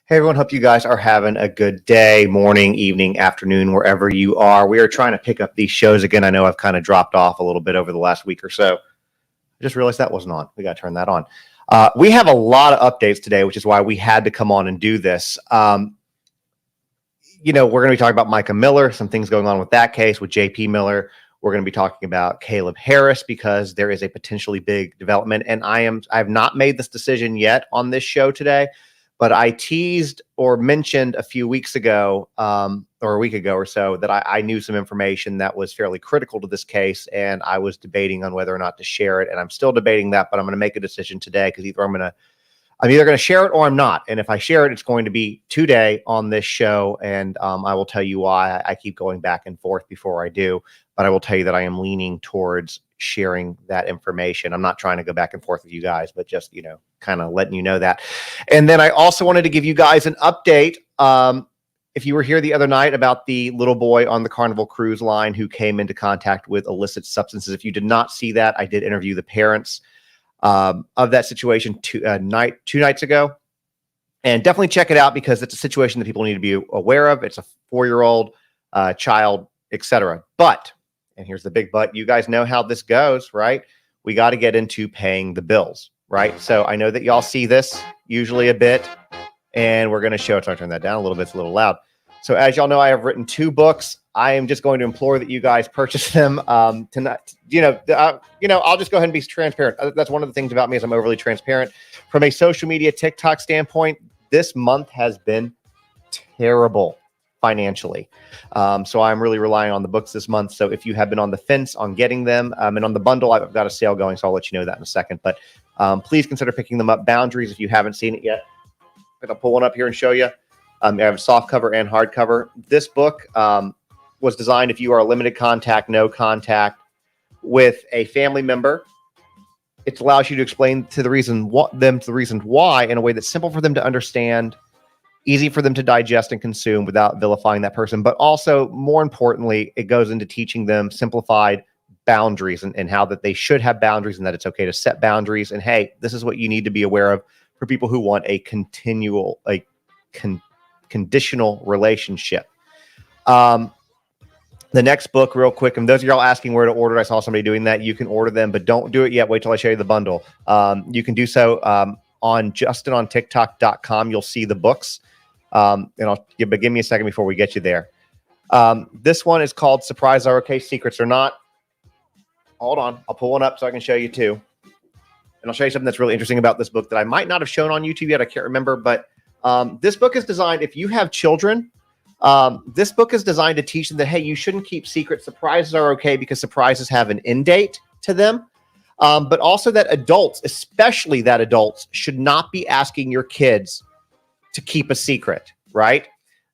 Hey everyone, hope you guys are having a good day, morning, evening, afternoon, wherever you are. We are trying to pick up these shows again. I know I've kind of dropped off a little bit over the last week or so. I just realized that wasn't on. We got to turn that on. We have a lot of updates today, which is why we had to come on and do this. We're going to be talking about Mica Miller, some things going on with that case with JP Miller. We're going to be talking about Caleb Harris because there is a potentially big development. And I have not made this decision yet on this show today. But I teased or mentioned a few weeks ago, or a week ago or so, that I knew some information that was fairly critical to this case, and I was debating on whether or not to share it. And I'm still debating that, but I'm going to make a decision today because I'm either going to share it or I'm not. And if I share it, it's going to be today on this show, and I will tell you why. I keep going back and forth before I do, but I will tell you that I am leaning towards sharing that information. I'm not trying to go back and forth with you guys, but just, kind of letting you know that. And then I also wanted to give you guys an update. If you were here the other night about the little boy on the Carnival Cruise Line who came into contact with illicit substances, if you did not see that, I did interview the parents of that situation two nights ago. And definitely check it out because it's a situation that people need to be aware of. It's a 4-year-old child, etc. But, and here's the big but, you guys know how this goes, right? We got to get into paying the bills. Right. So I know that y'all see this usually a bit, and we're going to show it. So I'll turn that down a little bit. It's a little loud. So as y'all know, I have written 2 books. I am just going to implore that you guys purchase them tonight. I'll just go ahead and be transparent. That's one of the things about me is I'm overly transparent. From a social media TikTok standpoint, this month has been terrible financially. So I'm really relying on the books this month. So if you have been on the fence on getting them and on the bundle, I've got a sale going. So I'll let you know that in a second. But please consider picking them up. Boundaries, if you haven't seen it yet. I'm going to pull one up here and show you. I have soft cover and hardcover. This book was designed if you are a limited contact, no contact with a family member. It allows you to explain to the reasons why in a way that's simple for them to understand, easy for them to digest and consume without vilifying that person. But also, more importantly, it goes into teaching them simplified boundaries and how that they should have boundaries and that it's okay to set boundaries. And hey, this is what you need to be aware of for people who want a conditional relationship. The next book, real quick, and those of y'all asking where to order, I saw somebody doing that. You can order them, but don't do it yet. Wait till I show you the bundle. You can do so on JustinOnTikTok.com. You'll see the books. And give me a second before we get you there. This one is called Surprise Are Okay, Secrets Are Not. Hold on. I'll pull one up so I can show you too. And I'll show you something that's really interesting about this book that I might not have shown on YouTube yet. I can't remember, but this book is designed, if you have children, this book is designed to teach them that, hey, you shouldn't keep secrets. Surprises are okay because surprises have an end date to them. But also that adults, especially that adults, should not be asking your kids to keep a secret, right?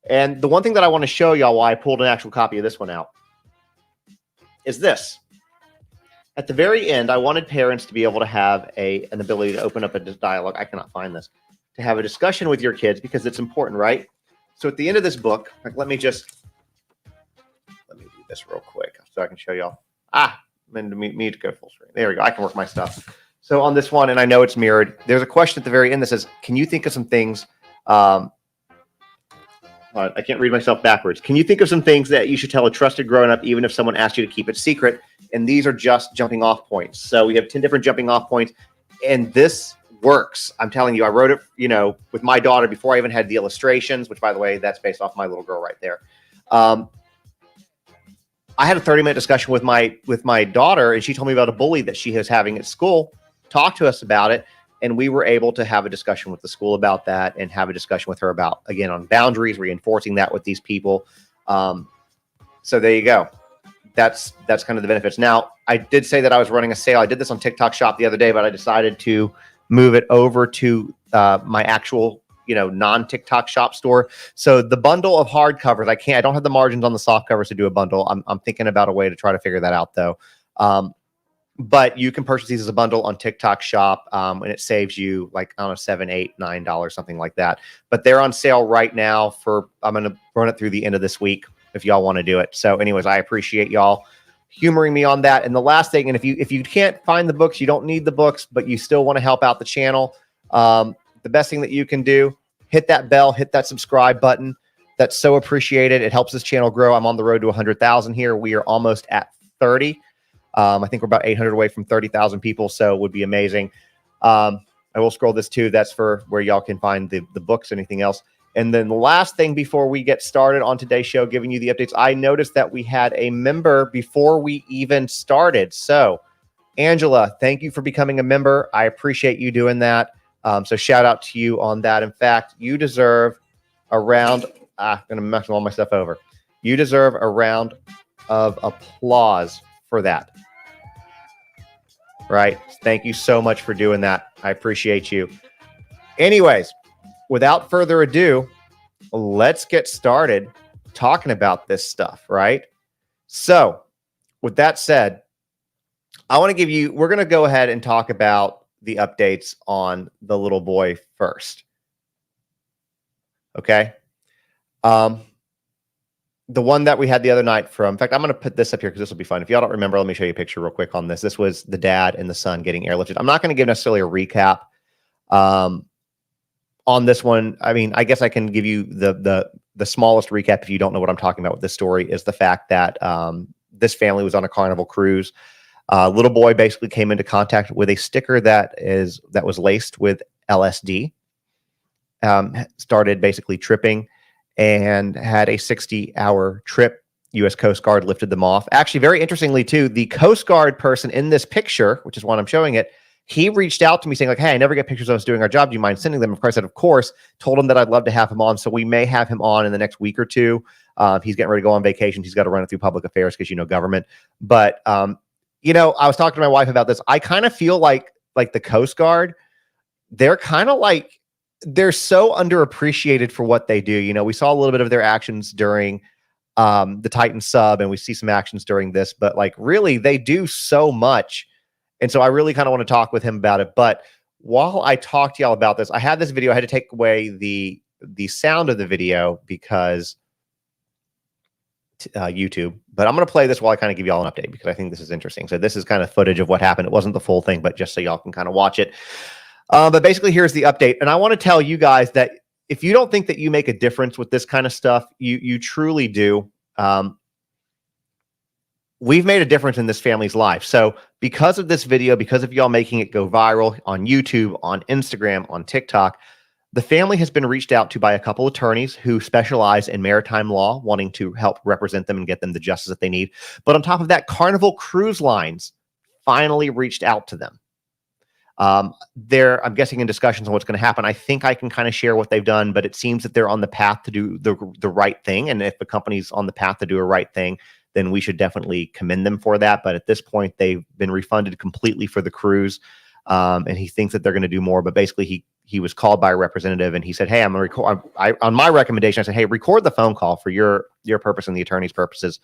And the one thing that I want to show y'all why I pulled an actual copy of this one out is this. At the very end, I wanted parents to be able to have an ability to open up a dialogue. I cannot find this. To have a discussion with your kids because it's important, right? So at the end of this book, let me do this real quick so I can show y'all. I'm going to need to go full screen. There we go. I can work my stuff. So on this one, and I know it's mirrored, there's a question at the very end that says, can you think of some things? I can't read myself backwards. Can you think of some things that you should tell a trusted grown-up even if someone asked you to keep it secret? And these are just jumping off points. So we have 10 different jumping off points. And this works. I'm telling you, I wrote it, with my daughter before I even had the illustrations, which, by the way, that's based off my little girl right there. I had a 30-minute discussion with my daughter, and she told me about a bully that she was having at school. Talked to us about it, and we were able to have a discussion with the school about that and have a discussion with her about, again, on boundaries, reinforcing that with these people. So there you go. That's kind of the benefits. Now, I did say that I was running a sale. I did this on TikTok Shop the other day, but I decided to move it over to my actual, non-TikTok Shop store. So the bundle of hardcovers, I don't have the margins on the soft covers to do a bundle. I'm thinking about a way to try to figure that out though. But you can purchase these as a bundle on TikTok Shop, and it saves you like, I don't know, $7, $8, $9, something like that. But they're on sale right now I'm going to run it through the end of this week if y'all want to do it. So anyways, I appreciate y'all humoring me on that. And the last thing, and if you can't find the books, you don't need the books, but you still want to help out the channel, the best thing that you can do hit that bell, hit that subscribe button. That's so appreciated. It helps this channel grow. I'm on the road to 100,000 here. We are almost at 30. I think we're about 800 away from 30,000 people, so it would be amazing. I will scroll this too. That's for where y'all can find the books, anything else. And then the last thing before we get started on today's show, giving you the updates, I noticed that we had a member before we even started. So, Angela, thank you for becoming a member. I appreciate you doing that. So shout out to you on that. In fact, you deserve a round. I'm going to mess all my stuff over. You deserve a round of applause for that. Right. Thank you so much for doing that. I appreciate you. Anyways, without further ado, let's get started talking about this stuff, right? So with that said, I want to give you, we're going to go ahead and talk about the updates on the little boy first. Okay. The one that we had the other night from, in fact, I'm going to put this up here because this will be fun. If y'all don't remember, let me show you a picture real quick on this. This was the dad and the son getting airlifted. I'm not going to give necessarily a recap on this one. I mean, I guess I can give you the smallest recap if you don't know what I'm talking about with this story is the fact that this family was on a Carnival cruise. Little boy basically came into contact with a sticker that was laced with LSD. Started basically tripping and had a 60-hour trip. U.S. Coast Guard lifted them off. Actually, very interestingly, too, the Coast Guard person in this picture, which is why I'm showing it, he reached out to me saying, like, hey, I never get pictures of us doing our job. Do you mind sending them? Of course, I said, of course. Told him that I'd love to have him on. So we may have him on in the next week or two. He's getting ready to go on vacation. He's got to run it through public affairs because, government. But, I was talking to my wife about this. I kind of feel like the Coast Guard, they're kind of like, they're so underappreciated for what they do. We saw a little bit of their actions during the Titan sub, and we see some actions during this, but really they do so much. And so I really kind of want to talk with him about it. But while I talk to y'all about this, I had this video. I had to take away the sound of the video because YouTube, but I'm going to play this while I kind of give y'all an update because I think this is interesting. So this is kind of footage of what happened. It wasn't the full thing, but just so y'all can kind of watch it. But basically, here's the update. And I want to tell you guys that if you don't think that you make a difference with this kind of stuff, you truly do. We've made a difference in this family's life. So because of this video, because of y'all making it go viral on YouTube, on Instagram, on TikTok, the family has been reached out to by a couple attorneys who specialize in maritime law, wanting to help represent them and get them the justice that they need. But on top of that, Carnival Cruise Lines finally reached out to them. They're, I'm guessing, in discussions on what's going to happen. I think I can kind of share what they've done, but it seems that they're on the path to do the right thing. And if the company's on the path to do a right thing, then we should definitely commend them for that. But at this point, they've been refunded completely for the cruise. And he thinks that they're going to do more. But basically, he was called by a representative and he said, hey, I'm going to record. On my recommendation, I said, hey, record the phone call for your purpose and the attorney's purposes.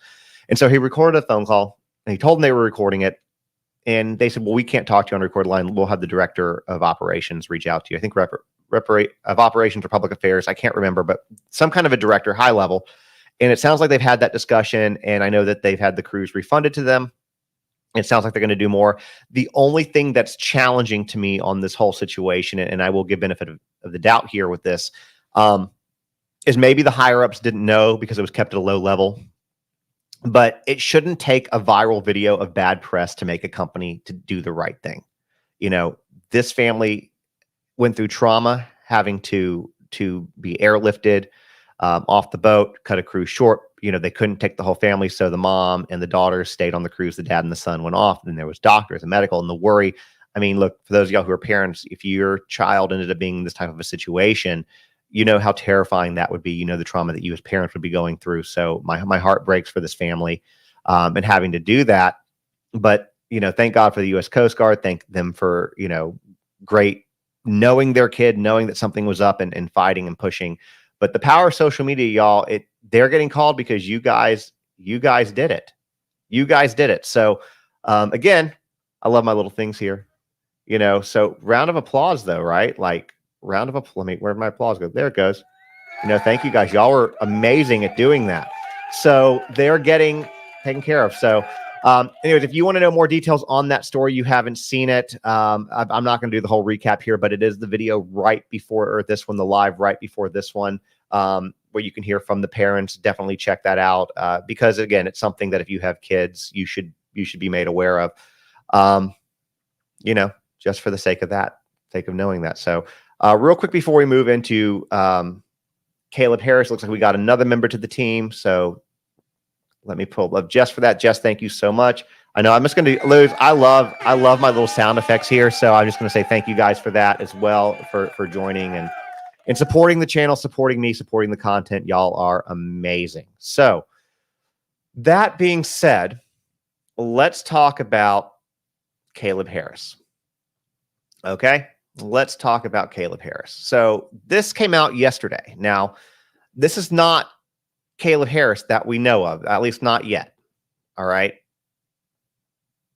And so he recorded a phone call and he told them they were recording it. And they said, well, we can't talk to you on a recorded line. We'll have the director of operations reach out to you. I think of operations or public affairs. I can't remember, but some kind of a director, high level. And it sounds like they've had that discussion. And I know that they've had the cruise refunded to them. It sounds like they're going to do more. The only thing that's challenging to me on this whole situation, and I will give benefit of the doubt here with this, is maybe the higher ups didn't know because it was kept at a low level. But it shouldn't take a viral video of bad press to make a company to do the right thing. This family went through trauma, having to be airlifted off the boat, cut a cruise short. They couldn't take the whole family. So the mom and the daughters stayed on the cruise. The dad and the son went off. Then there was doctors and medical and the worry. I mean, look, for those of y'all who are parents, if your child ended up being in this type of a situation, you know how terrifying that would be. The trauma that you as parents would be going through. So my heart breaks for this family and having to do that. But, thank God for the U.S. Coast Guard. Thank them for, great knowing their kid, knowing that something was up and fighting and pushing. But the power of social media, y'all, they're getting called because you guys did it. You guys did it. So again, I love my little things here. So round of applause though, right? Round of applause. Where'd my applause go? There it goes. Thank you guys. Y'all were amazing at doing that. So they're getting taken care of. So Anyways, if you want to know more details on that story, you haven't seen it. I'm not going to do the whole recap here, but it is the video right before, or this one, the live right before this one, where you can hear from the parents. Definitely check that out, because again, it's something that if you have kids, you should be made aware of. Just for the sake of knowing that. So, real quick before we move into Caleb Harris, looks like we got another member to the team. So let me pull up Jess for that. Jess, thank you so much. I know I'm just going to lose. I love my little sound effects here. So I'm just going to say thank you guys for that as well, for joining and supporting the channel, supporting me, supporting the content. Y'all are amazing. So that being said, let's talk about Caleb Harris. Okay, let's talk about Caleb Harris. So this came out yesterday. Now, this is not Caleb Harris that we know of, at least not yet. All right,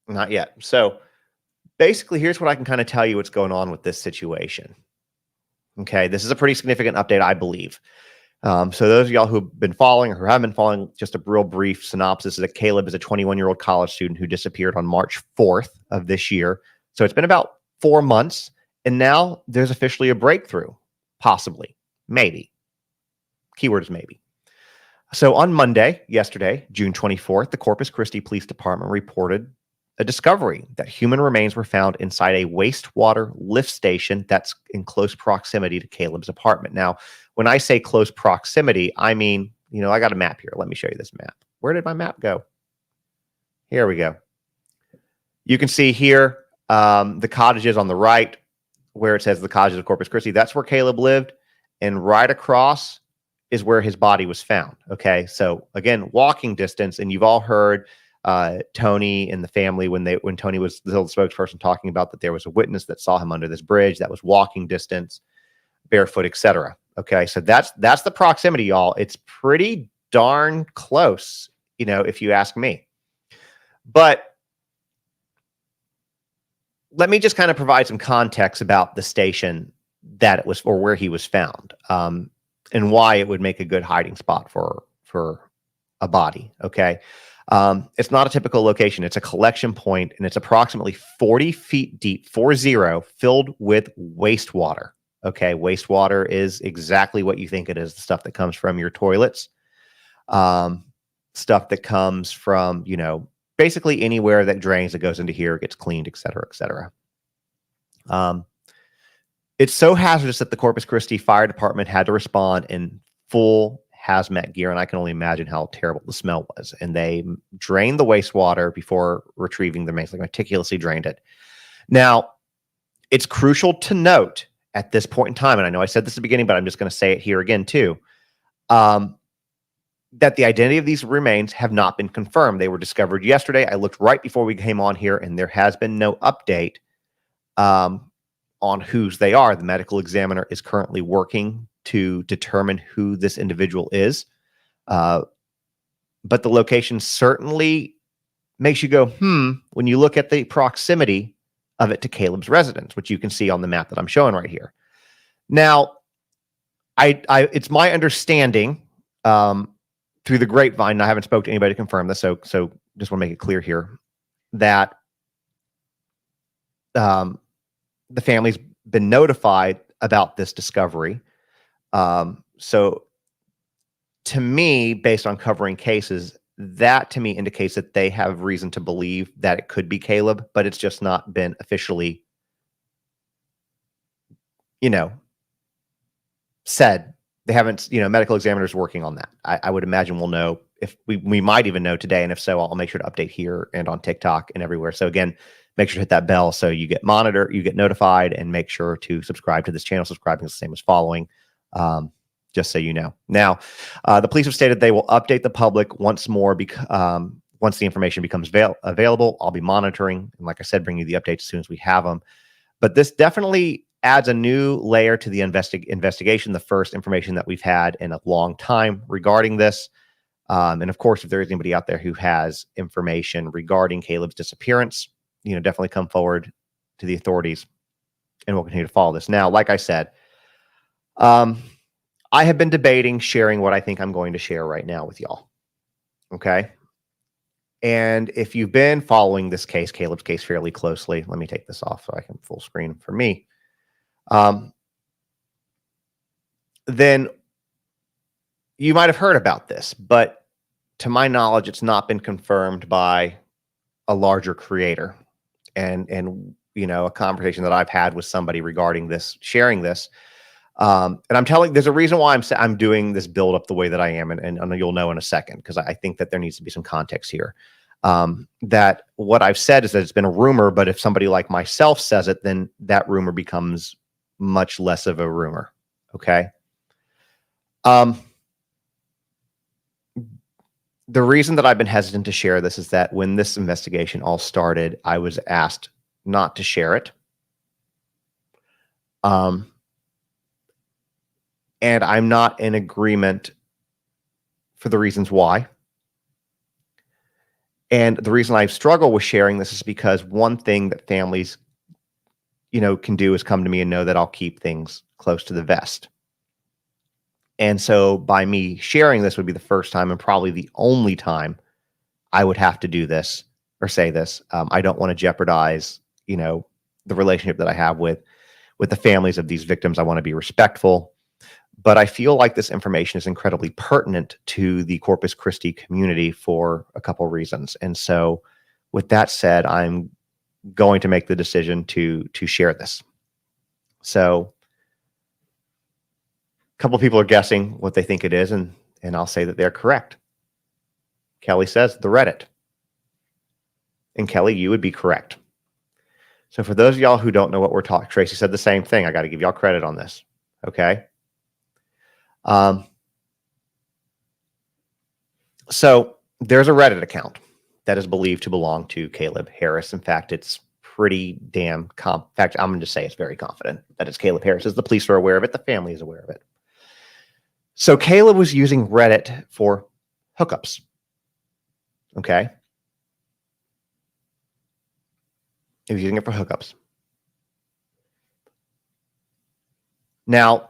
not yet. So basically, here's what I can kind of tell you what's going on with this situation. Okay, this is a pretty significant update, I believe. So those of y'all who've been following or who haven't been following, just a real brief synopsis is that Caleb is a 21-year-old college student who disappeared on March 4th of this year. So it's been about 4 months, and now there's officially a breakthrough, possibly, maybe. Keyword is maybe. So on Monday, yesterday, June 24th, the Corpus Christi Police Department reported a discovery that human remains were found inside a wastewater lift station that's in close proximity to Caleb's apartment. Now, when I say close proximity, I mean, I got a map here. Let me show you this map. Where did my map go? Here we go. You can see here the cottages on the right, where it says the cottages of Corpus Christi. That's where Caleb lived. And right across is where his body was found. Okay. So again, walking distance. And you've all heard Tony and the family when Tony was the spokesperson talking about that there was a witness that saw him under this bridge that was walking distance, barefoot, etc. Okay. So that's the proximity, y'all. It's pretty darn close, if you ask me. But let me just kind of provide some context about the station that it was, or where he was found, and why it would make a good hiding spot for a body. Okay. It's not a typical location. It's a collection point, and it's approximately 40 feet deep, 40, filled with wastewater. Okay. Wastewater is exactly what you think it is. The stuff that comes from your toilets, stuff that comes from, basically anywhere that drains, that goes into here, gets cleaned, et cetera, et cetera. It's so hazardous that the Corpus Christi Fire Department had to respond in full hazmat gear, and I can only imagine how terrible the smell was. And they drained the wastewater before retrieving the remains, like meticulously drained it. Now, it's crucial to note at this point in time, and I know I said this at the beginning, but I'm just going to say it here again too, that the identity of these remains have not been confirmed. They were discovered yesterday. I looked right before we came on here, and there has been no update on whose they are. The medical examiner is currently working to determine who this individual is. But the location certainly makes you go, when you look at the proximity of it to Caleb's residence, which you can see on the map that I'm showing right here. Now, it's my understanding, through the grapevine, and I haven't spoke to anybody to confirm this, so just want to make it clear here, that the family's been notified about this discovery. So to me, based on covering cases, that to me indicates that they have reason to believe that it could be Caleb, but it's just not been officially, said. They haven't, medical examiners working on that. I would imagine we'll know, if we might even know today. And if so, I'll make sure to update here and on TikTok and everywhere. So again, make sure to hit that bell so you get notified, and make sure to subscribe to this channel. Subscribing is the same as following, just so you know. Now, the police have stated they will update the public once more once the information becomes available. I'll be monitoring, and like I said, bring you the updates as soon as we have them. But this definitely adds a new layer to the investigation, the first information that we've had in a long time regarding this. And of course, if there is anybody out there who has information regarding Caleb's disappearance, definitely come forward to the authorities, and we'll continue to follow this. Now, like I said, I have been debating sharing what I think I'm going to share right now with y'all. Okay. And if you've been following this case, Caleb's case, fairly closely, let me take this off so I can full screen for me. Then you might have heard about this, but to my knowledge, it's not been confirmed by a larger creator. And a conversation that I've had with somebody regarding this, sharing this. And I'm telling, there's a reason why I'm doing this build up the way that I am, and you'll know in a second, because I think that there needs to be some context here. That what I've said is that it's been a rumor, but if somebody like myself says it, then that rumor becomes much less of a rumor. Okay. The reason that I've been hesitant to share this is that when this investigation all started, I was asked not to share it. And I'm not in agreement for the reasons why. And the reason I struggle with sharing this is because one thing that families, can do is come to me and know that I'll keep things close to the vest. And so by me sharing this would be the first time and probably the only time I would have to do this or say this. I don't want to jeopardize, the relationship that I have with the families of these victims. I want to be respectful. But I feel like this information is incredibly pertinent to the Corpus Christi community for a couple of reasons. And so with that said, I'm going to make the decision to share this. So a couple of people are guessing what they think it is, and I'll say that they're correct. Kelly says the Reddit. And Kelly, you would be correct. So for those of y'all who don't know what we're talking, Tracy said the same thing. I got to give y'all credit on this. Okay. So there's a Reddit account that is believed to belong to Caleb Harris. In fact, it's pretty damn in fact, I'm going to say it's very confident that it's Caleb Harris. The police are aware of it. The family is aware of it. So Caleb was using Reddit for hookups. Okay. He was using it for hookups. Now,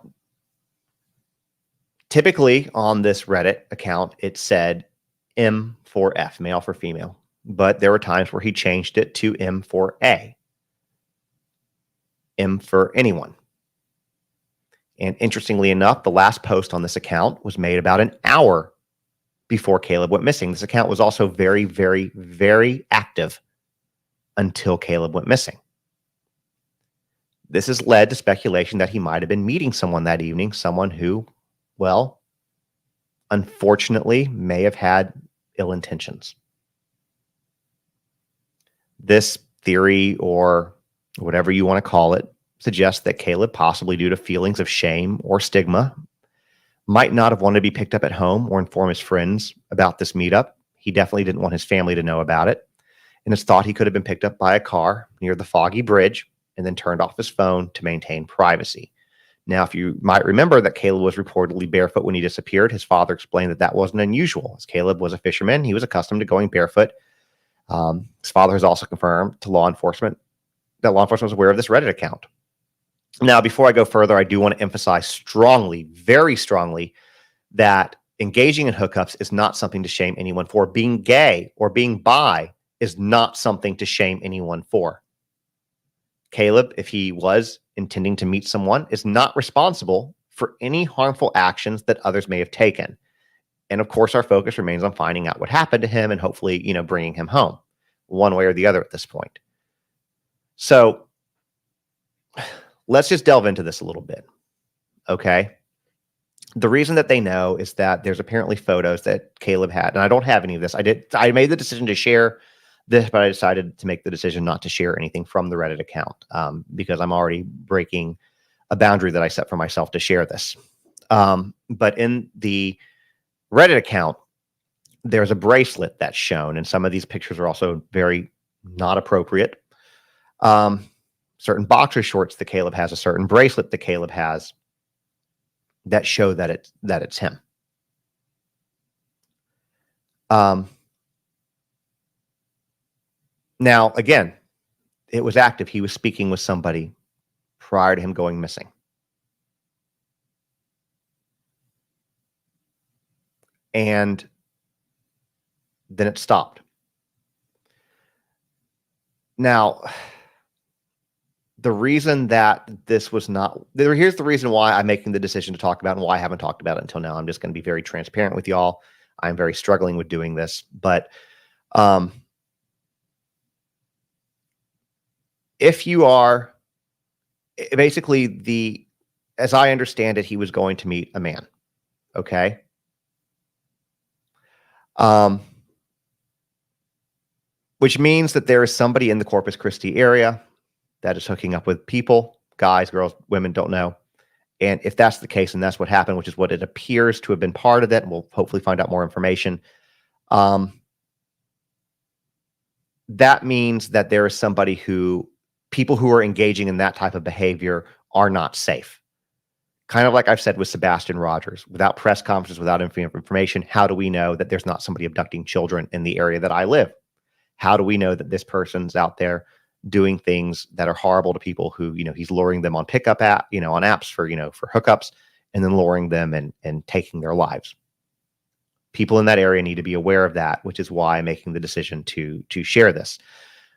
typically on this Reddit account, it said M for F, male for female. But there were times where he changed it to M for A. M for anyone. And interestingly enough, the last post on this account was made about an hour before Caleb went missing. This account was also very, very, very active until Caleb went missing. This has led to speculation that he might have been meeting someone that evening, someone who, well, unfortunately, may have had ill intentions. This theory, or whatever you want to call it, suggests that Caleb, possibly due to feelings of shame or stigma, might not have wanted to be picked up at home or inform his friends about this meetup. He definitely didn't want his family to know about it. And it's thought he could have been picked up by a car near the Foggy Bridge and then turned off his phone to maintain privacy. Now, if you might remember that Caleb was reportedly barefoot when he disappeared, his father explained that that wasn't unusual. As Caleb was a fisherman, he was accustomed to going barefoot. His father has also confirmed to law enforcement that law enforcement was aware of this Reddit account. Now, before I go further, I do want to emphasize strongly, very strongly, that engaging in hookups is not something to shame anyone for. Being gay or being bi is not something to shame anyone for. Caleb, if he was intending to meet someone, is not responsible for any harmful actions that others may have taken. And of course, our focus remains on finding out what happened to him and hopefully, bringing him home one way or the other at this point. So let's just delve into this a little bit. Okay. The reason that they know is that there's apparently photos that Caleb had, and I don't have any of this. I made the decision to share this, but I decided to make the decision not to share anything from the Reddit account because I'm already breaking a boundary that I set for myself to share this. But in the Reddit account, there's a bracelet that's shown, and some of these pictures are also very not appropriate. Certain boxer shorts that Caleb has, a certain bracelet that Caleb has, that show that it's him. Now, again, it was active. He was speaking with somebody prior to him going missing. And then it stopped. Now, the reason that this was not there, here's the reason why I'm making the decision to talk about and why I haven't talked about it until now. I'm just going to be very transparent with y'all. I'm very struggling with doing this, but if you are basically as I understand it, he was going to meet a man. Okay. Which means that there is somebody in the Corpus Christi area that is hooking up with people, guys, girls, women, don't know. And if that's the case, and that's what happened, which is what it appears to have been part of it, and we'll hopefully find out more information. That means that there is somebody people who are engaging in that type of behavior are not safe. Kind of like I've said with Sebastian Rogers, without press conferences, without information, how do we know that there's not somebody abducting children in the area that I live? How do we know that this person's out there doing things that are horrible to people who, he's luring them on pickup on apps for hookups, and then luring them and taking their lives? People in that area need to be aware of that, which is why I'm making the decision to share this.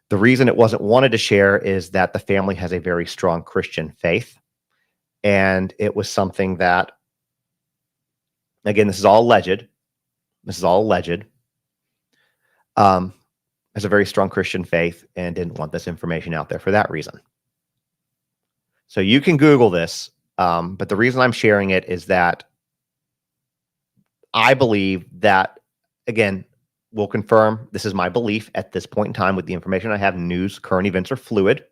The reason it wasn't wanted to share is that the family has a very strong Christian faith. And it was something that, again, this is all alleged. Has a very strong Christian faith and didn't want this information out there for that reason. So you can Google this, but the reason I'm sharing it is that I believe that, again, we'll confirm this is my belief at this point in time with the information I have. Current events are fluid.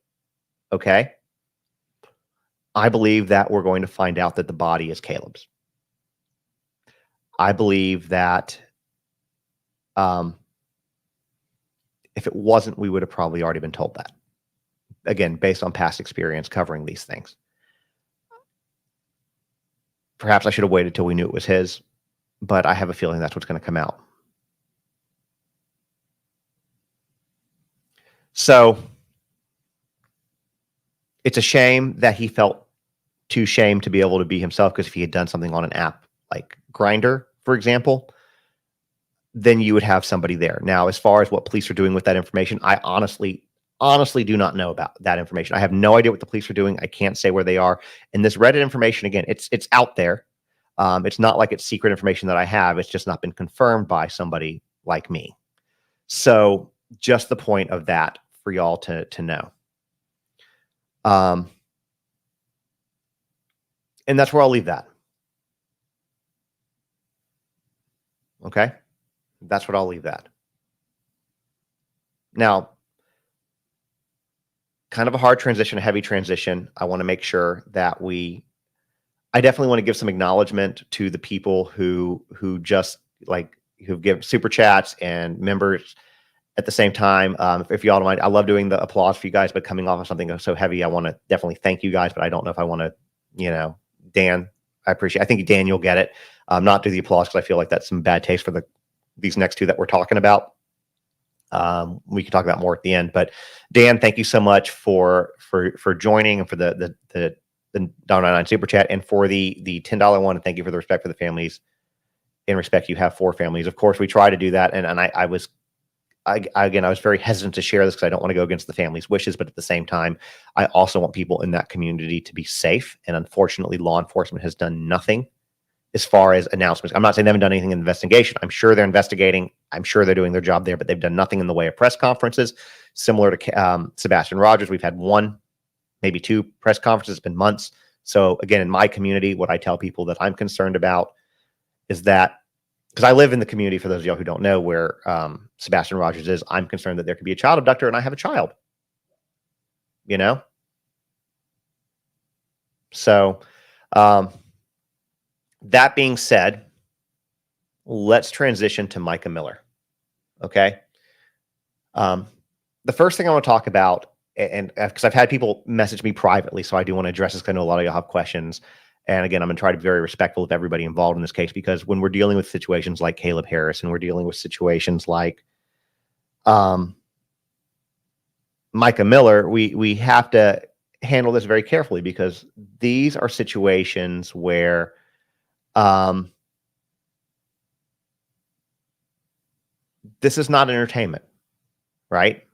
Okay. I believe that we're going to find out that the body is Caleb's. I believe that if it wasn't, we would have probably already been told that. Again, based on past experience covering these things. Perhaps I should have waited till we knew it was his, but I have a feeling that's what's going to come out. So it's a shame that he felt too shamed to be able to be himself, because if he had done something on an app like Grindr, for example, then you would have somebody there. Now, as far as what police are doing with that information, I honestly do not know about that information. I have no idea what the police are doing. I can't say where they are. And this Reddit information, again, it's out there. It's not like it's secret information that I have. It's just not been confirmed by somebody like me. So just the point of that for y'all to know. And that's where I'll leave that. Okay. That's what I'll leave that. Now, kind of a hard transition, a heavy transition. I want to make sure that I definitely want to give some acknowledgement to the people who've given super chats and members at the same time. If y'all don't mind, I love doing the applause for you guys, but coming off of something so heavy, I want to definitely thank you guys, but I don't know if I want to, Dan, I think Dan, you'll get it. Not do the applause, because I feel like that's some bad taste for these next two that we're talking about. We can talk about more at the end, but Dan, thank you so much for joining, and for the $1.99 super chat, and for the $10 one. And thank you for the respect for the families. In respect, you have 4 families. Of course, we try to do that. And I was very hesitant to share this because I don't want to go against the family's wishes, but at the same time, I also want people in that community to be safe. And unfortunately, law enforcement has done nothing as far as announcements. I'm not saying they haven't done anything in the investigation. I'm sure they're investigating. I'm sure they're doing their job there, but they've done nothing in the way of press conferences. Similar to Sebastian Rogers, we've had 1, maybe 2 press conferences. It's been months. So again, in my community, what I tell people that I'm concerned about is that, because I live in the community, for those of y'all who don't know, where Sebastian Rogers is, I'm concerned that there could be a child abductor, and I have a child. So that being said, let's transition to Mica Miller. Okay. The first thing I want to talk about, and because I've had people message me privately, so I do want to address this, because I know a lot of y'all have questions. And again, I'm going to try to be very respectful of everybody involved in this case, because when we're dealing with situations like Caleb Harris, and we're dealing with situations like Mica Miller, we have to handle this very carefully, because these are situations where this is not entertainment, right?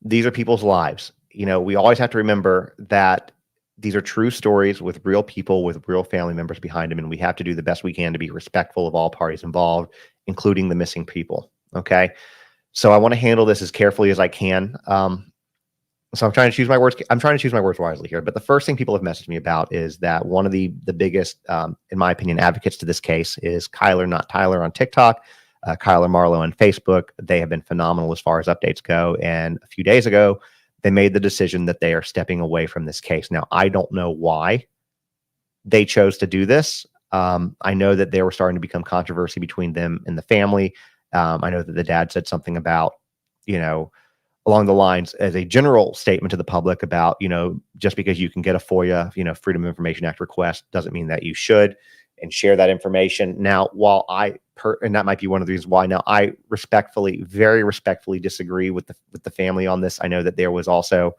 these are people's lives. You know, we always have to remember that these are true stories with real people, with real family members behind them. And we have to do the best we can to be respectful of all parties involved, including the missing people. Okay. So I want to handle this as carefully as I can. So I'm trying to choose my words. I'm trying to choose my words wisely here. But the first thing people have messaged me about is that one of the biggest, in my opinion, advocates to this case is Kyler, not Tyler, on TikTok. Kyler Marlo on Facebook. They have been phenomenal as far as updates go. And a few days ago, they made the decision that they are stepping away from this case. Now, I don't know why they chose to do this. I know that there was starting to become controversy between them and the family. I know that the dad said something about, you know, along the lines as a general statement to the public about, you know, just because you can get a FOIA, you know, Freedom of Information Act request doesn't mean that you should and share that information. Now, while and that might be one of the reasons why. Now, I respectfully, very respectfully disagree with the family on this. I know that there was also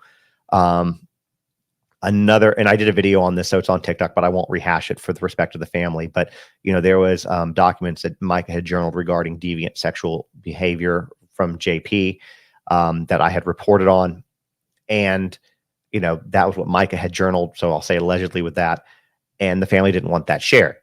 another, and I did a video on this, so it's on TikTok, but I won't rehash it for the respect of the family. But, you know, there was documents that Mica had journaled regarding deviant sexual behavior from JP that I had reported on. And, you know, that was what Mica had journaled. So I'll say allegedly with that. And the family didn't want that shared.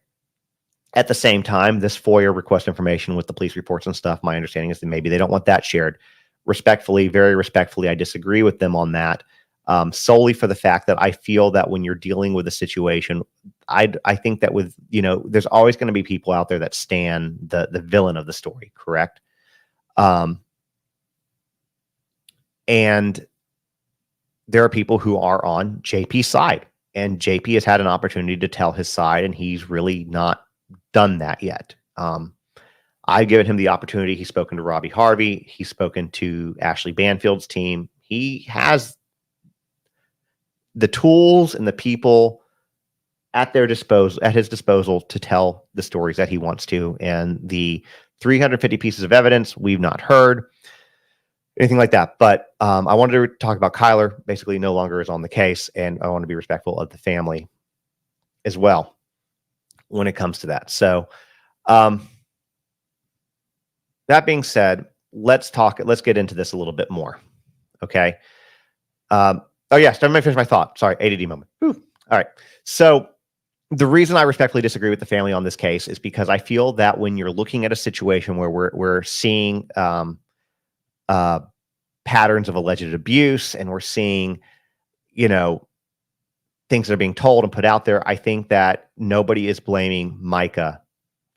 At the same time, this FOIA request information with the police reports and stuff, my understanding is that maybe they don't want that shared. Respectfully, very respectfully, I disagree with them on that, solely for the fact that I feel that when you're dealing with a situation, I think that with, you know, there's always going to be people out there that stand the villain of the story, correct? And there are people who are on JP's side, and JP has had an opportunity to tell his side, and he's really not done that yet. I've given him the opportunity. He's spoken to Robbie Harvey. He's spoken to Ashley Banfield's team. He has the tools and the people at his disposal to tell the stories that he wants to. And the 350 pieces of evidence we've not heard anything like that. But I wanted to talk about Kyler. Basically, no longer is on the case, and I want to be respectful of the family as well when it comes to that. So that being said, let's get into this a little bit more. Okay. Oh yes, let me finish my thought. Sorry, ADD moment. Whew. All right. So the reason I respectfully disagree with the family on this case is because I feel that when you're looking at a situation where we're seeing patterns of alleged abuse, and we're seeing, you know, things that are being told and put out there, I think that nobody is blaming Mica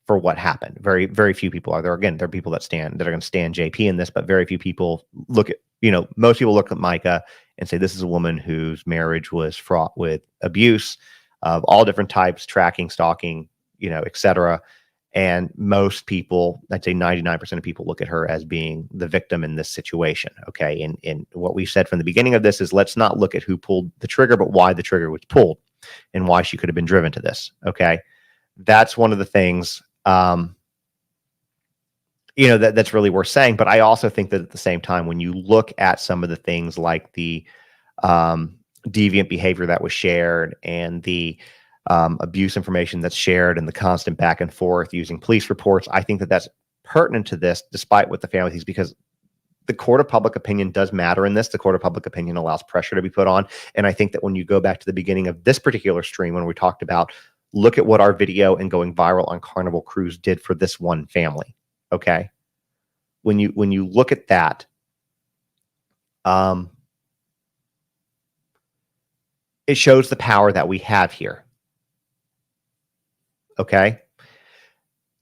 for what happened. Very, very few people are there. Again, there are people that are going to stand JP in this, but very few people look at, you know, most people look at Mica and say, this is a woman whose marriage was fraught with abuse of all different types, tracking, stalking, you know, etc. And most people, I'd say 99% of people, look at her as being the victim in this situation. Okay. And what we said from the beginning of this is, let's not look at who pulled the trigger, but why the trigger was pulled and why she could have been driven to this. Okay. That's one of the things, you know, that's really worth saying. But I also think that at the same time, when you look at some of the things like the deviant behavior that was shared, and the abuse information that's shared, and the constant back and forth using police reports, I think that that's pertinent to this, despite what the family thinks, because the court of public opinion does matter in this. The court of public opinion allows pressure to be put on. And I think that when you go back to the beginning of this particular stream, when we talked about, look at what our video and going viral on Carnival Cruise did for this one family. Okay. When you look at that, it shows the power that we have here. Okay.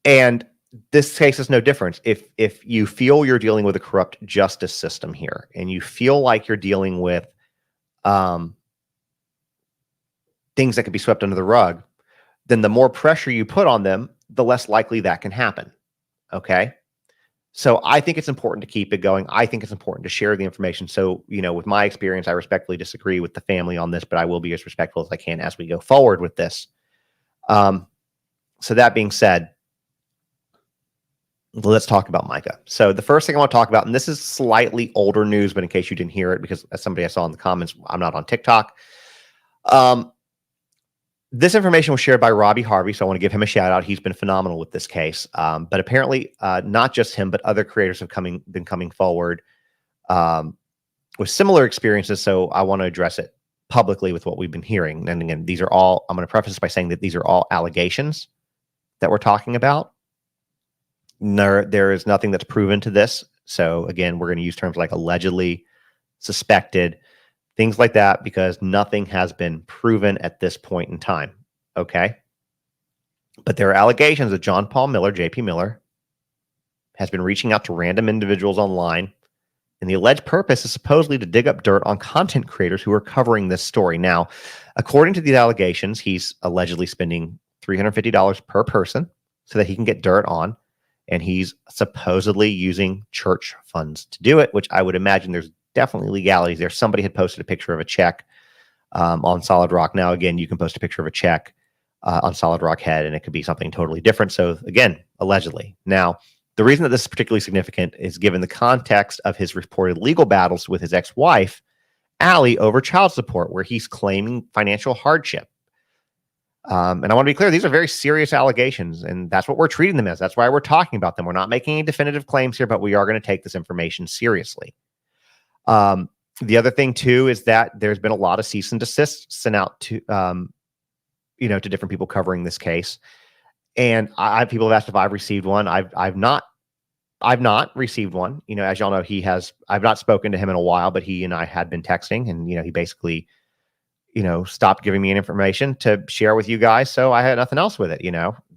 And this case is no different. If you feel you're dealing with a corrupt justice system here, and you feel like you're dealing with things that could be swept under the rug, then the more pressure you put on them, the less likely that can happen. Okay. So I think it's important to keep it going. I think it's important to share the information. So, you know, with my experience, I respectfully disagree with the family on this, but I will be as respectful as I can as we go forward with this. So that being said, let's talk about Mica. So the first thing I want to talk about, and this is slightly older news, but in case you didn't hear it, because as somebody I saw in the comments, I'm not on TikTok. This information was shared by Robbie Harvey, so I want to give him a shout out. He's been phenomenal with this case. But apparently, not just him, but other creators have been coming forward with similar experiences. So I want to address it publicly with what we've been hearing. And again, these are all, I'm going to preface this by saying that these are all allegations that we're talking about. There is nothing that's proven to this. So again, we're going to use terms like allegedly, suspected, things like that, because nothing has been proven at this point in time. Okay. But there are allegations that John Paul Miller, JP Miller, has been reaching out to random individuals online. And the alleged purpose is supposedly to dig up dirt on content creators who are covering this story. Now, according to these allegations, he's allegedly spending $350 per person so that he can get dirt on. And he's supposedly using church funds to do it, which I would imagine there's definitely legalities there. Somebody had posted a picture of a check on Solid Rock. Now, again, you can post a picture of a check on Solid Rock Head, and it could be something totally different. So, again, allegedly. Now, the reason that this is particularly significant is given the context of his reported legal battles with his ex-wife, Allie, over child support, where he's claiming financial hardship. And I want to be clear, these are very serious allegations, and that's what we're treating them as. That's why we're talking about them. We're not making any definitive claims here, but we are going to take this information seriously. The other thing, too, is that there's been a lot of cease and desist sent out to, to different people covering this case. And people have asked if I've received one. I've not received one. As y'all know, I've not spoken to him in a while, but he and I had been texting, and, he basically, stopped giving me information to share with you guys. So I had nothing else with it.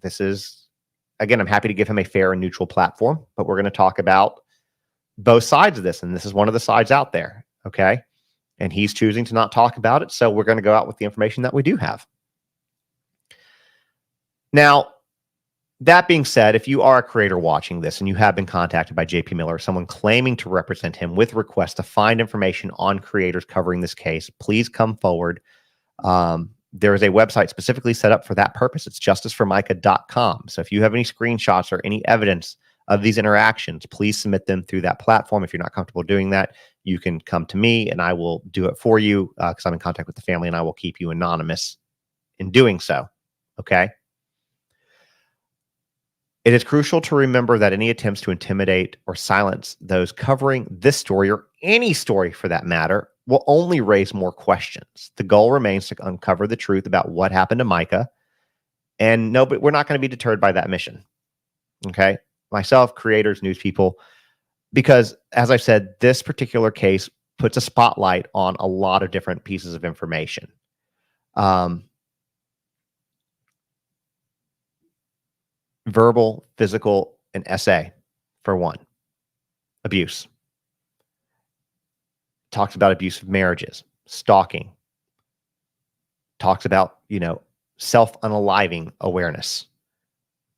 This is, again, I'm happy to give him a fair and neutral platform, but we're going to talk about both sides of this. And this is one of the sides out there. Okay. And he's choosing to not talk about it. So we're going to go out with the information that we do have. Now, that being said, if you are a creator watching this and you have been contacted by JP Miller, or someone claiming to represent him with requests to find information on creators covering this case, please come forward. There is a website specifically set up for that purpose. It's justiceformica.com. So if you have any screenshots or any evidence of these interactions, please submit them through that platform. If you're not comfortable doing that, you can come to me and I will do it for you because I'm in contact with the family, and I will keep you anonymous in doing so. Okay. It is crucial to remember that any attempts to intimidate or silence those covering this story, or any story for that matter, will only raise more questions. The goal remains to uncover the truth about what happened to Mica. And no, but we're not going to be deterred by that mission. Okay. Myself, creators, news people, because as I've said, this particular case puts a spotlight on a lot of different pieces of information. Verbal, physical, and essay, for one. Abuse. Talks about abusive marriages, stalking. Talks about, self-unaliving awareness.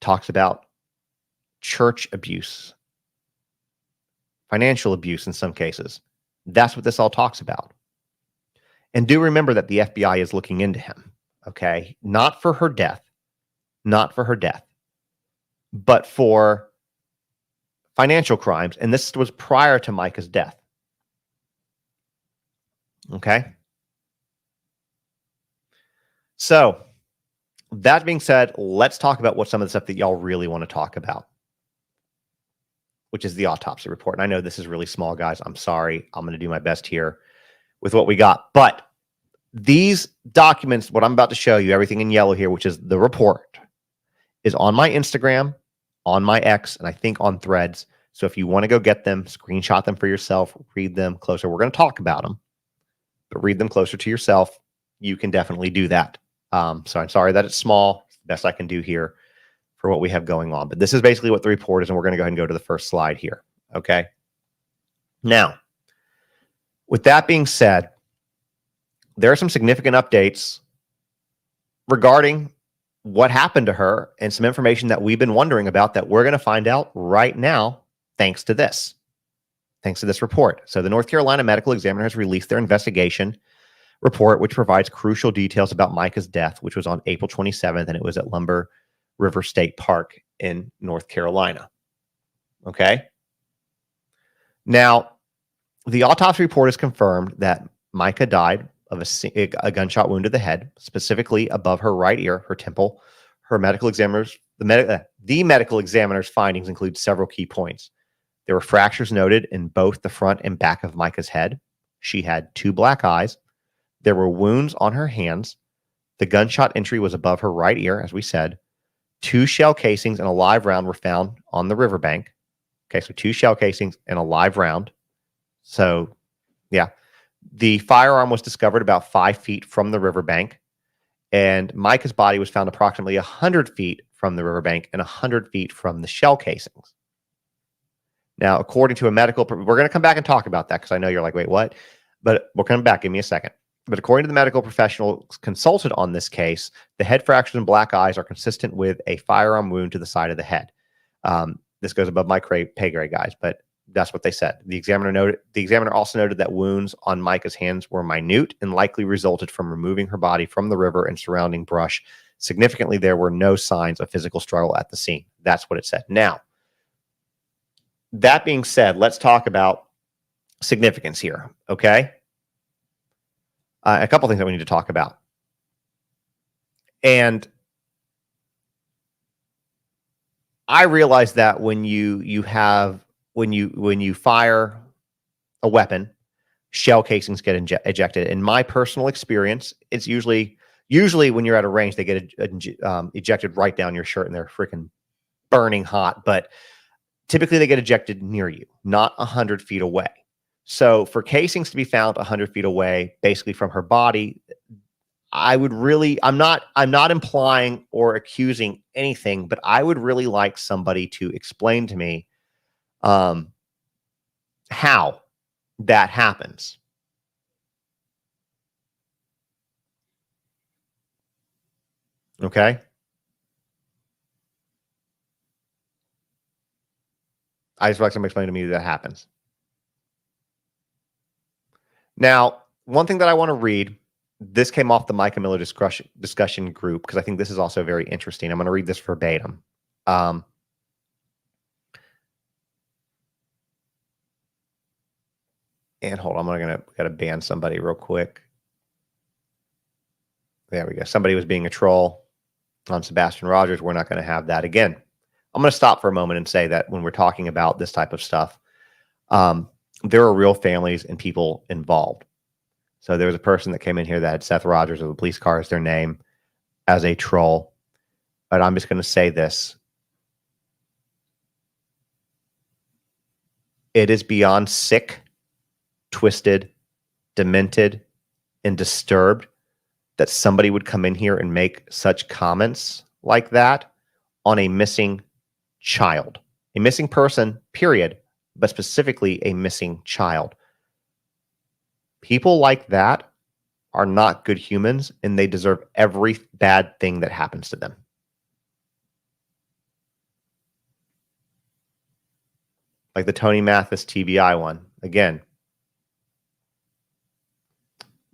Talks about church abuse, financial abuse in some cases. That's what this all talks about. And do remember that the FBI is looking into him, okay? Not for her death, but for financial crimes. And this was prior to Mica's death. Okay. So that being said, let's talk about what some of the stuff that y'all really want to talk about, which is the autopsy report. And I know this is really small, guys. I'm sorry. I'm going to do my best here with what we got. But these documents, what I'm about to show you, everything in yellow here, which is the report, is on my Instagram, on my X, and I think on Threads. So if you want to go get them, screenshot them for yourself, read them closer. We're going to talk about them, but read them closer to yourself. You can definitely do that. So I'm sorry that it's small. It's the best I can do here for what we have going on. But this is basically what the report is, and we're going to go ahead and go to the first slide here. Okay. Now, with that being said, there are some significant updates regarding what happened to her and some information that we've been wondering about that we're going to find out right now thanks to this report. So the North Carolina Medical Examiner has released their investigation report, which provides crucial details about Mica's death, which was on April 27th, and it was at Lumber River State Park in North Carolina. Okay. Now, the autopsy report has confirmed that Mica died of a gunshot wound to the head, specifically above her right ear, her temple. The medical examiner's findings include several key points. There were fractures noted in both the front and back of Mica's head. She had 2 black eyes. There were wounds on her hands. The gunshot entry was above her right ear, as we said. 2 shell casings and a live round were found on the riverbank. Okay, so 2 shell casings and a live round. So, yeah. The firearm was discovered about 5 feet from the riverbank, and Mica's body was found approximately 100 feet from the riverbank and 100 feet from the shell casings. Now, according to a medical, we're going to come back and talk about that because I know you're like, wait, what? But we'll come back. Give me a second. But according to the medical professional consulted on this case, the head fractures and black eyes are consistent with a firearm wound to the side of the head. This goes above my pay grade, guys, but that's what they said. The examiner also noted that wounds on Mica's hands were minute and likely resulted from removing her body from the river and surrounding brush. Significantly, there were no signs of physical struggle at the scene. That's what it said. Now, that being said, let's talk about significance here, okay? A couple things that we need to talk about. And I realize that when you fire a weapon, shell casings get ejected. In my personal experience, it's usually when you're at a range, they get ejected right down your shirt and they're freaking burning hot. But typically they get ejected near you, not 100 feet away. So for casings to be found 100 feet away, basically from her body, I'm not implying or accusing anything, but I would really like somebody to explain to me how that happens. Okay. I just like somebody to explain to me that happens. Now, one thing that I want to read, this came off the Mica Miller discussion group because I think this is also very interesting. I'm going to read this verbatim. And hold on, I'm got to ban somebody real quick. There we go. Somebody was being a troll on Sebastian Rogers. We're not going to have that again. I'm going to stop for a moment and say that when we're talking about this type of stuff, there are real families and people involved. So there was a person that came in here that had Seth Rogers of the police car as their name as a troll. But I'm just going to say this. It is beyond sick, twisted, demented, and disturbed that somebody would come in here and make such comments like that on a missing child, a missing person, period, but specifically a missing child. People like that are not good humans, and they deserve every bad thing that happens to them. Like the Tony Mathis TBI one. Again,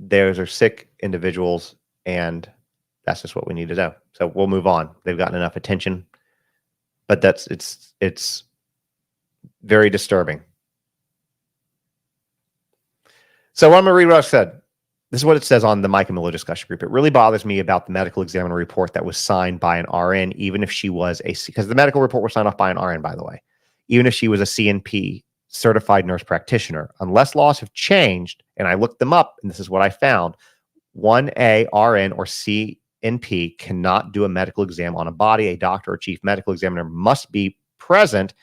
those are sick individuals, and that's just what we need to know. So we'll move on. They've gotten enough attention, but it's very disturbing. So I'm going to read what I said. This is what it says on the Mica Miller discussion group. It really bothers me about the medical examiner report that was signed by an RN, even if she was because the medical report was signed off by an RN, by the way, even if she was a CNP, certified nurse practitioner. Unless laws have changed, and I looked them up, and this is what I found, 1A RN or CNP cannot do a medical exam on a body. A doctor or chief medical examiner must be present,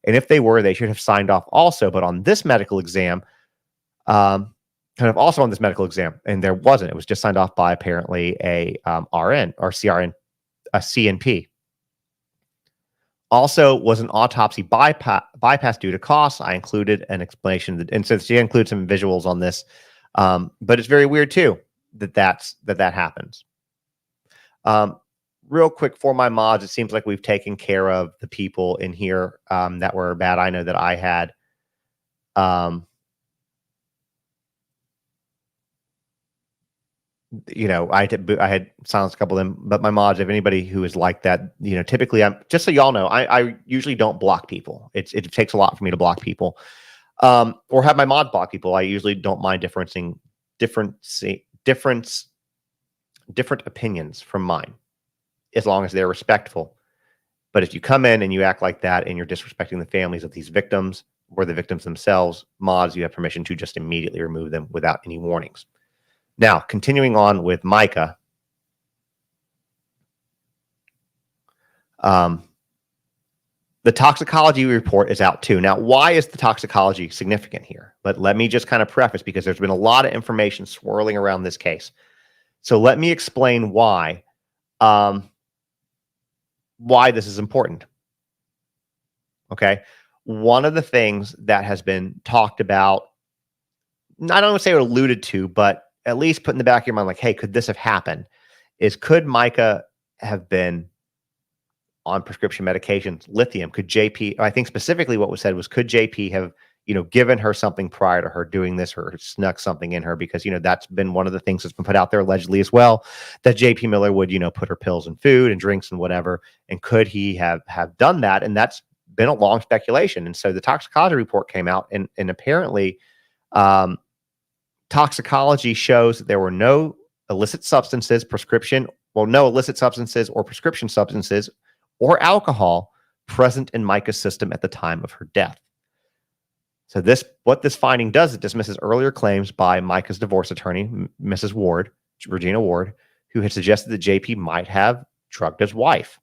and if they were, they should have signed off also. But on this medical exam, kind of also on this medical exam, and there wasn't. It was just signed off by apparently a RN or CRN, a CNP. Also, was an autopsy bypass due to costs. I included an explanation, and so she includes some visuals on this. But it's very weird too that happens. Real quick for my mods, it seems like we've taken care of the people in here that were bad. I know that I had. I had silenced a couple of them, but my mods, if anybody who is like that, typically I'm just so y'all know, I usually don't block people. It takes a lot for me to block people, or have my mod block people. I usually don't mind different opinions from mine, as long as they're respectful. But if you come in and you act like that and you're disrespecting the families of these victims, were the victims themselves, mods, you have permission to just immediately remove them without any warnings. Now, continuing on with Mica, the toxicology report is out too. Now, why is the toxicology significant here? But let me just kind of preface, because there's been a lot of information swirling around this case. So let me explain why this is important. Okay. One of the things that has been talked about, I don't want to say alluded to, but at least put in the back of your mind, like, hey, could this have happened? Is could Mica have been on prescription medications, lithium? Could JP, I think specifically what was said was, could JP have, given her something prior to her doing this, or snuck something in her? Because, that's been one of the things that's been put out there allegedly as well, that JP Miller would, put her pills in food and drinks and whatever. And could he have done that? And that's been a long speculation. And so the toxicology report came out, and apparently toxicology shows that there were no illicit substances, no illicit substances or prescription substances or alcohol present in Mica's system at the time of her death. So what this finding does, it dismisses earlier claims by Mica's divorce attorney, Mrs. Ward, Regina Ward, who had suggested that JP might have drugged his wife.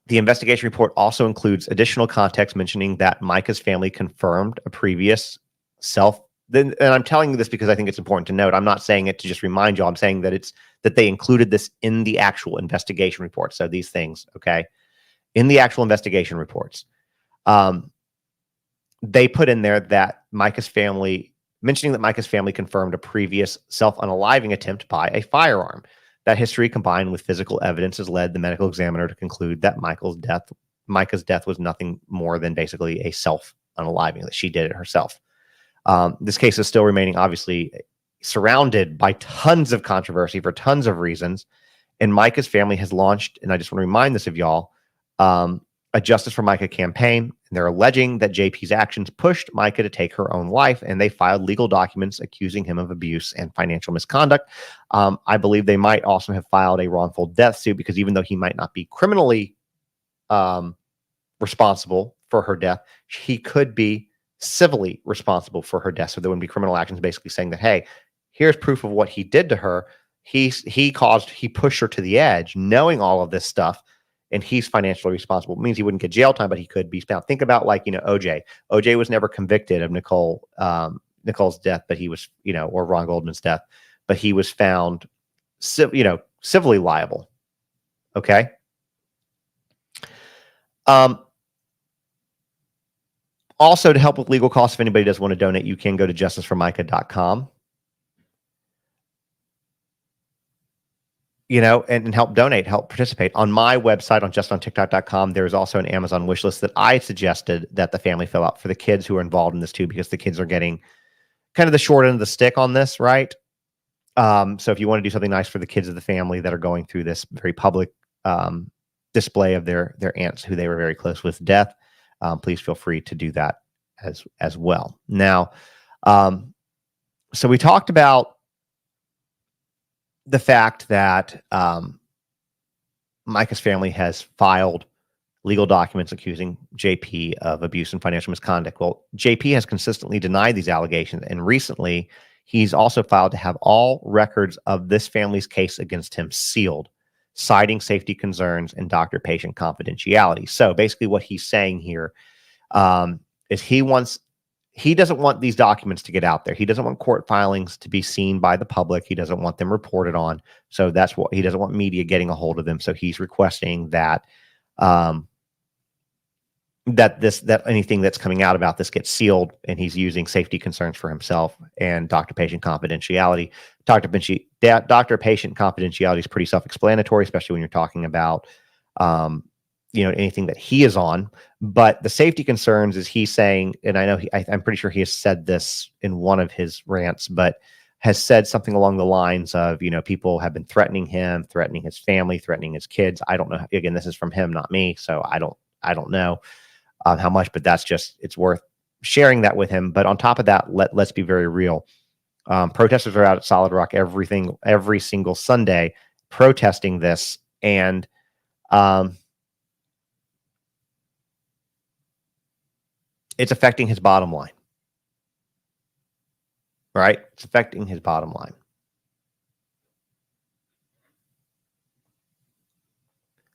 The investigation report also includes additional context mentioning that Mica's family confirmed a previous and I'm telling you this because I think it's important to note. I'm not saying it to just remind you. I'm saying that they included this in the actual investigation report. So these things, okay, in the actual investigation reports, they put in there that Mica's family confirmed a previous self-unaliving attempt by a firearm. That history, combined with physical evidence, has led the medical examiner to conclude that Mica's death was nothing more than basically a self-unaliving, that she did it herself. This case is still remaining, obviously, surrounded by tons of controversy for tons of reasons. And Mica's family has launched, and I just want to remind this of y'all, a Justice for Mica campaign. And they're alleging that JP's actions pushed Mica to take her own life, and they filed legal documents accusing him of abuse and financial misconduct. I believe they might also have filed a wrongful death suit, because even though he might not be criminally responsible for her death, he could be civilly responsible for her death. So there wouldn't be criminal actions basically saying that, hey, here's proof of what he did to her. He pushed her to the edge, knowing all of this stuff, and he's financially responsible. It means he wouldn't get jail time, but he could be found. Think about, like, OJ. OJ was never convicted of Nicole's death, but he was, or Ron Goldman's death, but he was found, civilly liable. Okay. Also, to help with legal costs, if anybody does want to donate, you can go to justiceformica.com, and help donate, help participate. On my website, on justontiktok.com, there's also an Amazon wish list that I suggested that the family fill out for the kids who are involved in this too, because the kids are getting kind of the short end of the stick on this, right? So if you want to do something nice for the kids of the family that are going through this very public display of their aunts who they were very close with death, please feel free to do that as well. Now, so we talked about the fact that Mica's family has filed legal documents accusing JP of abuse and financial misconduct. Well, JP has consistently denied these allegations, and recently he's also filed to have all records of this family's case against him sealed, citing safety concerns and doctor-patient confidentiality. So basically what he's saying here is he doesn't want these documents to get out there. He doesn't want court filings to be seen by the public. He doesn't want them reported on. So that's what he doesn't want media getting a hold of them. So he's requesting that that anything that's coming out about this gets sealed, and he's using safety concerns for himself and doctor-patient confidentiality. Doctor-patient confidentiality is pretty self-explanatory, especially when you're talking about anything that he is on. But the safety concerns is he's saying, and I know I'm pretty sure he has said this in one of his rants, but has said something along the lines of, people have been threatening him, threatening his family, threatening his kids. I don't know. Again, this is from him, not me. So I don't know how much, but it's worth sharing that with him. But on top of that, let's be very real. Protesters are out at Solid Rock every single Sunday protesting this. And It's affecting his bottom line. Right? It's affecting his bottom line.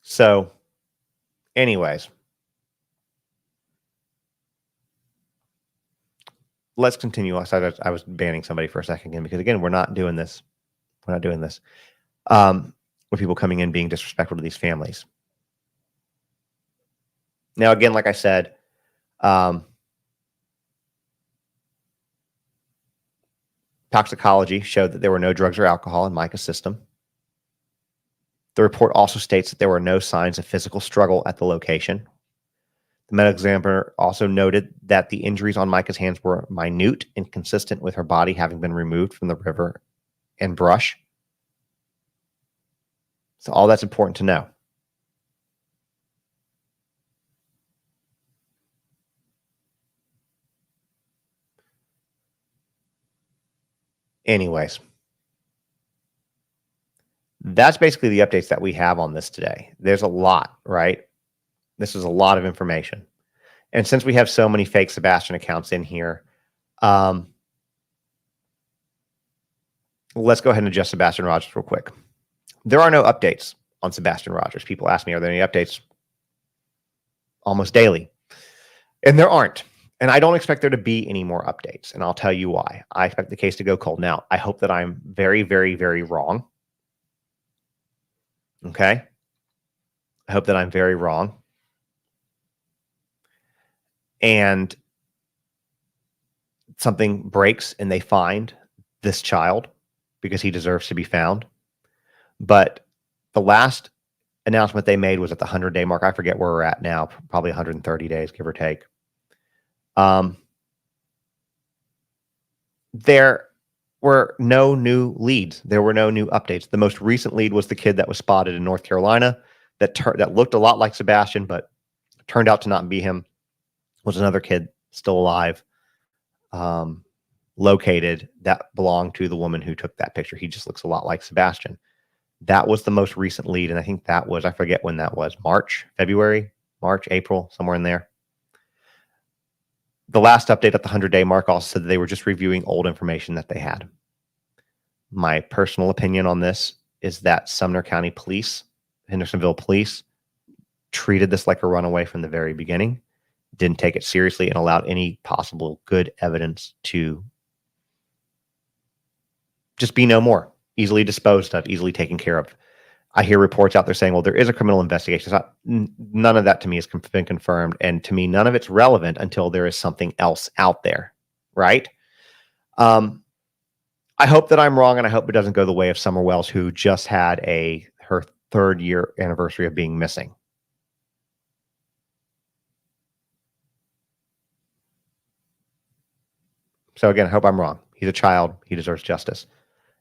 So, anyways, let's continue. I was banning somebody for a second again, because again, we're not doing this. We're not doing this. With people coming in being disrespectful to these families. Now, again, like I said, toxicology showed that there were no drugs or alcohol in Mica's system. The report also states that there were no signs of physical struggle at the location. The medical examiner also noted that the injuries on Mica's hands were minute and consistent with her body having been removed from the river and brush. So all that's important to know. Anyways, that's basically the updates that we have on this today. There's a lot, right? This is a lot of information. And since we have so many fake Sebastian accounts in here, let's go ahead and adjust Sebastian Rogers real quick. There are no updates on Sebastian Rogers. People ask me, are there any updates? Almost daily. And there aren't. And I don't expect there to be any more updates. And I'll tell you why. I expect the case to go cold. Now, I hope that I'm very, very, very wrong. Okay? I hope that I'm very wrong. And something breaks and they find this child because he deserves to be found. But the last announcement they made was at the 100-day mark. I forget where we're at now, probably 130 days, give or take. There were no new leads. There were no new updates. The most recent lead was the kid that was spotted in North Carolina that looked a lot like Sebastian, but turned out to not be him. Was another kid still alive, located, that belonged to the woman who took that picture. He just looks a lot like Sebastian. That was the most recent lead, and I think that was, I forget when that was, February, March, April, somewhere in there. The last update at the 100-day mark also said that they were just reviewing old information that they had. My personal opinion on this is that Sumner County Police, Hendersonville Police, treated this like a runaway from the very beginning, didn't take it seriously, and allowed any possible good evidence to just be no more, easily disposed of, easily taken care of. I hear reports out there saying, well, there is a criminal investigation. None of that to me has been confirmed. And to me, none of it's relevant until there is something else out there, right? I hope that I'm wrong, and I hope it doesn't go the way of Summer Wells, who just had her 3rd year anniversary of being missing. So again, I hope I'm wrong. He's a child. He deserves justice.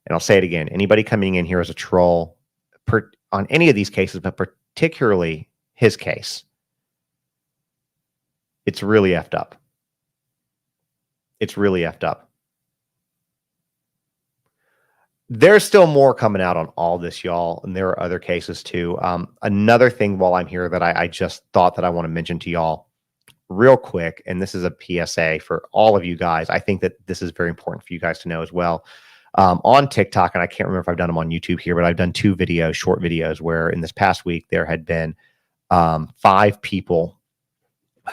And I'll say it again. Anybody coming in here as a troll on any of these cases, but particularly his case, it's really effed up. It's really effed up. There's still more coming out on all this, y'all, and there are other cases too. Another thing while I'm here that I just thought that I want to mention to y'all real quick, and this is a PSA for all of you guys. I think that this is very important for you guys to know as well. On TikTok, and I can't remember if I've done them on YouTube here, but I've done 2 videos, short videos, where in this past week there had been 5 people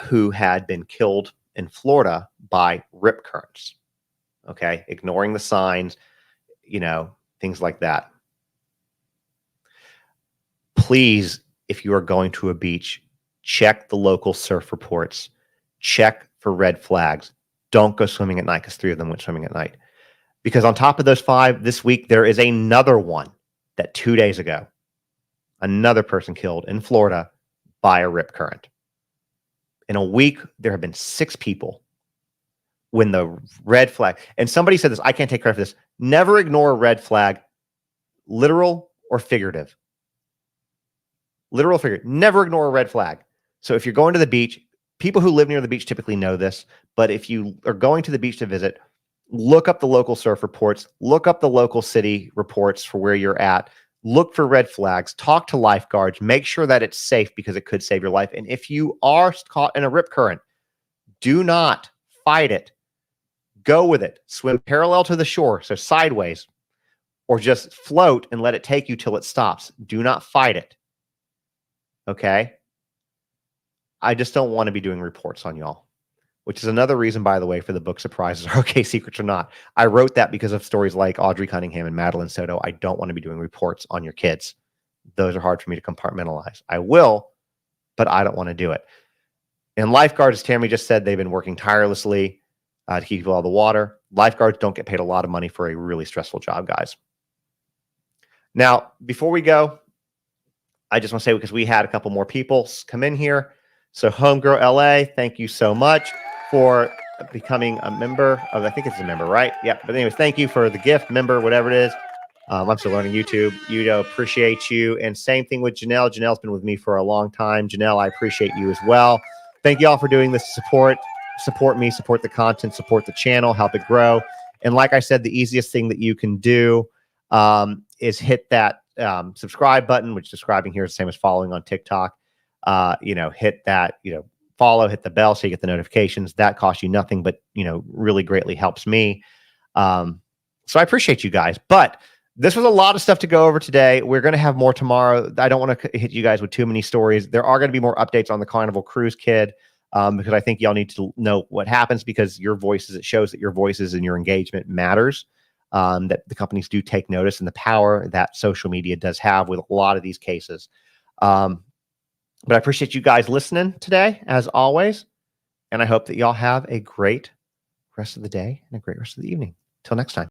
who had been killed in Florida by rip currents. Okay, ignoring the signs, things like that. Please, if you are going to a beach, check the local surf reports. Check for red flags. Don't go swimming at night, because 3 of them went swimming at night. Because on top of those 5 this week, there is another one that 2 days ago, another person killed in Florida by a rip current. In a week, there have been 6 people when the red flag, and somebody said this, I can't take credit for this. Never ignore a red flag, literal or figurative. Literal figure. Never ignore a red flag. So if you're going to the beach, people who live near the beach typically know this, but if you are going to the beach to visit, look up the local surf reports, look up the local city reports for where you're at, look for red flags, talk to lifeguards, make sure that it's safe, because it could save your life. And if you are caught in a rip current, Do not fight it. Go with it. Swim parallel to the shore, so sideways, or just float and let it take you till it stops. Do not fight it. Okay? I just don't want to be doing reports on y'all, which is another reason, by the way, for the book Surprises Are Okay, Secrets Are Not. I wrote that because of stories like Audrey Cunningham and Madeline Soto. I don't want to be doing reports on your kids. Those are hard for me to compartmentalize. I will, but I don't want to do it. And lifeguards, as Tammy just said, they've been working tirelessly to keep people out of the water. Lifeguards don't get paid a lot of money for a really stressful job, guys. Now, before we go, I just want to say, because we had a couple more people come in here. So Homegirl LA, thank you so much for becoming a member of, I think it's a member, right? Yeah. But anyways, thank you for the gift, member, whatever it is. I'm still learning YouTube. Yudo, appreciate you. And same thing with Janelle. Janelle's been with me for a long time. Janelle, I appreciate you as well. Thank you all for doing this. Support me, support the content, support the channel, help it grow. And like I said, the easiest thing that you can do is hit that subscribe button, which subscribing here is the same as following on TikTok. Hit that, follow, hit the bell so you get the notifications. That costs you nothing, but, really greatly helps me. So I appreciate you guys. But this was a lot of stuff to go over today. We're going to have more tomorrow. I don't want to hit you guys with too many stories. There are going to be more updates on the Carnival Cruise Kid because I think y'all need to know what happens, because your voices, it shows that your voices and your engagement matters, that the companies do take notice, and the power that social media does have with a lot of these cases. But I appreciate you guys listening today, as always. And I hope that y'all have a great rest of the day and a great rest of the evening. Till next time.